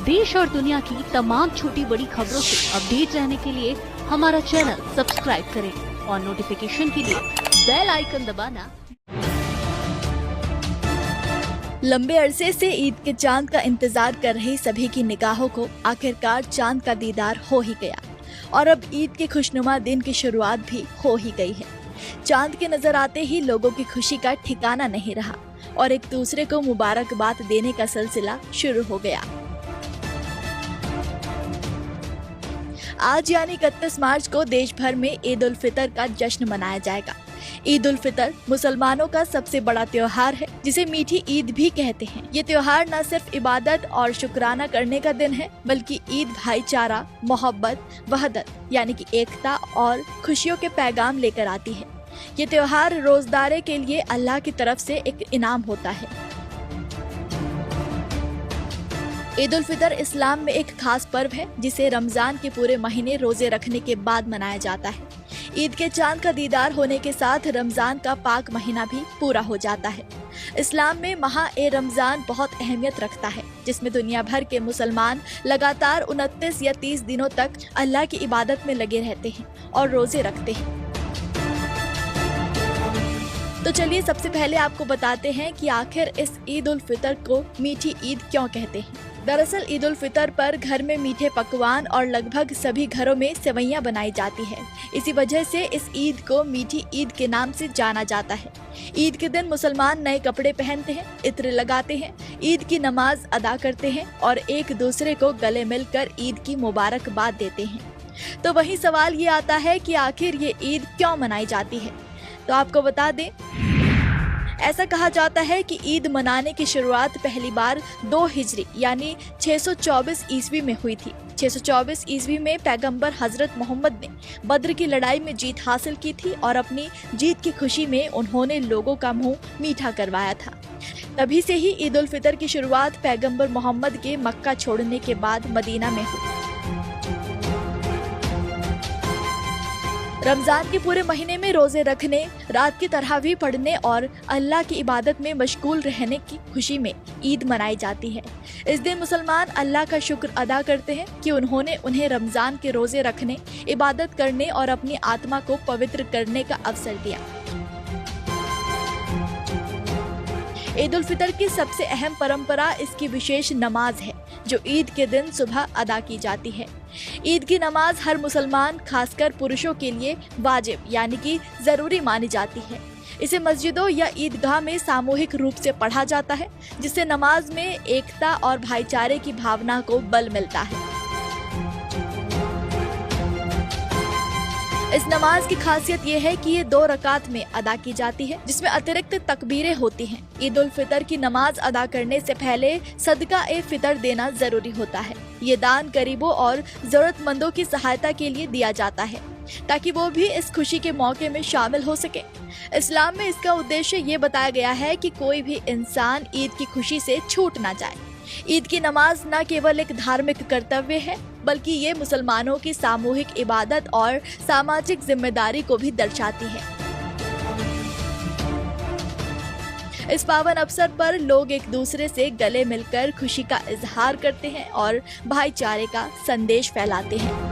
देश और दुनिया की तमाम छोटी बड़ी खबरों से अपडेट रहने के लिए हमारा चैनल सब्सक्राइब करें और नोटिफिकेशन के लिए बेल आइकन दबाना। लंबे अरसे से ईद के चांद का इंतजार कर रही सभी की निगाहों को आखिरकार चांद का दीदार हो ही गया और अब ईद के खुशनुमा दिन की शुरुआत भी हो ही गई है। चांद के नजर आते ही लोगों की खुशी का ठिकाना नहीं रहा और एक दूसरे को मुबारकबाद देने का सिलसिला शुरू हो गया। आज यानी 31 मार्च को देश भर में ईद उल फितर का जश्न मनाया जाएगा। ईद उल फितर मुसलमानों का सबसे बड़ा त्योहार है, जिसे मीठी ईद भी कहते हैं। ये त्योहार न सिर्फ इबादत और शुक्राना करने का दिन है, बल्कि ईद भाईचारा, मोहब्बत, वहदत यानी कि एकता और खुशियों के पैगाम लेकर आती है। ये त्योहार रोजदारे के लिए अल्लाह की तरफ से एक इनाम होता है। ईद उल फितर इस्लाम में एक खास पर्व है, जिसे रमजान के पूरे महीने रोजे रखने के बाद मनाया जाता है। ईद के चांद का दीदार होने के साथ रमजान का पाक महीना भी पूरा हो जाता है। इस्लाम में माह ए रमजान बहुत अहमियत रखता है, जिसमें दुनिया भर के मुसलमान लगातार 29 या 30 दिनों तक अल्लाह की इबादत में लगे रहते हैं और रोजे रखते हैं। तो चलिए सबसे पहले आपको बताते हैं कि आखिर इस ईद उल फितर को मीठी ईद क्यों कहते हैं। दरअसल ईद उल फितर पर घर में मीठे पकवान और लगभग सभी घरों में सेवइयां बनाई जाती है। इसी वजह से इस ईद को मीठी ईद के नाम से जाना जाता है। ईद के दिन मुसलमान नए कपड़े पहनते हैं, इत्र लगाते हैं, ईद की नमाज अदा करते हैं और एक दूसरे को गले मिलकर ईद की मुबारकबाद देते हैं। तो वही सवाल ये आता है कि आखिर ये ईद क्यों मनाई जाती है। तो आपको बता दें, ऐसा कहा जाता है कि ईद मनाने की शुरुआत पहली बार 2 हिजरी यानी 624 ईस्वी में हुई थी। 624 ईस्वी में पैगंबर हजरत मोहम्मद ने बद्र की लड़ाई में जीत हासिल की थी और अपनी जीत की खुशी में उन्होंने लोगों का मुंह मीठा करवाया था। तभी से ही ईद उल फितर की शुरुआत पैगंबर मोहम्मद के मक्का छोड़ने के बाद मदीना में हुई। रमजान के पूरे महीने में रोजे रखने, रात की तरावीह पढ़ने और अल्लाह की इबादत में मशगूल रहने की खुशी में ईद मनाई जाती है। इस दिन मुसलमान अल्लाह का शुक्र अदा करते हैं कि उन्होंने उन्हें रमजान के रोजे रखने, इबादत करने और अपनी आत्मा को पवित्र करने का अवसर दिया। ईद उल फितर की सबसे अहम परंपरा इसकी विशेष नमाज है, जो ईद के दिन सुबह अदा की जाती है। ईद की नमाज हर मुसलमान, खासकर पुरुषों के लिए वाजिब यानी कि जरूरी मानी जाती है। इसे मस्जिदों या ईदगाह में सामूहिक रूप से पढ़ा जाता है, जिससे नमाज में एकता और भाईचारे की भावना को बल मिलता है। इस नमाज की खासियत ये है कि ये 2 रकात में अदा की जाती है, जिसमें अतिरिक्त तकबीरें होती हैं। ईद उल फितर की नमाज अदा करने से पहले सदका ए फितर देना जरूरी होता है। ये दान गरीबों और जरूरतमंदों की सहायता के लिए दिया जाता है, ताकि वो भी इस खुशी के मौके में शामिल हो सके। इस्लाम में इसका उद्देश्य ये बताया गया है कि कोई भी इंसान ईद की खुशी से छूट ना जाए। ईद की नमाज न केवल एक धार्मिक कर्तव्य है, बल्कि ये मुसलमानों की सामूहिक इबादत और सामाजिक जिम्मेदारी को भी दर्शाती है। इस पावन अवसर पर लोग एक दूसरे से गले मिलकर खुशी का इजहार करते हैं और भाईचारे का संदेश फैलाते हैं।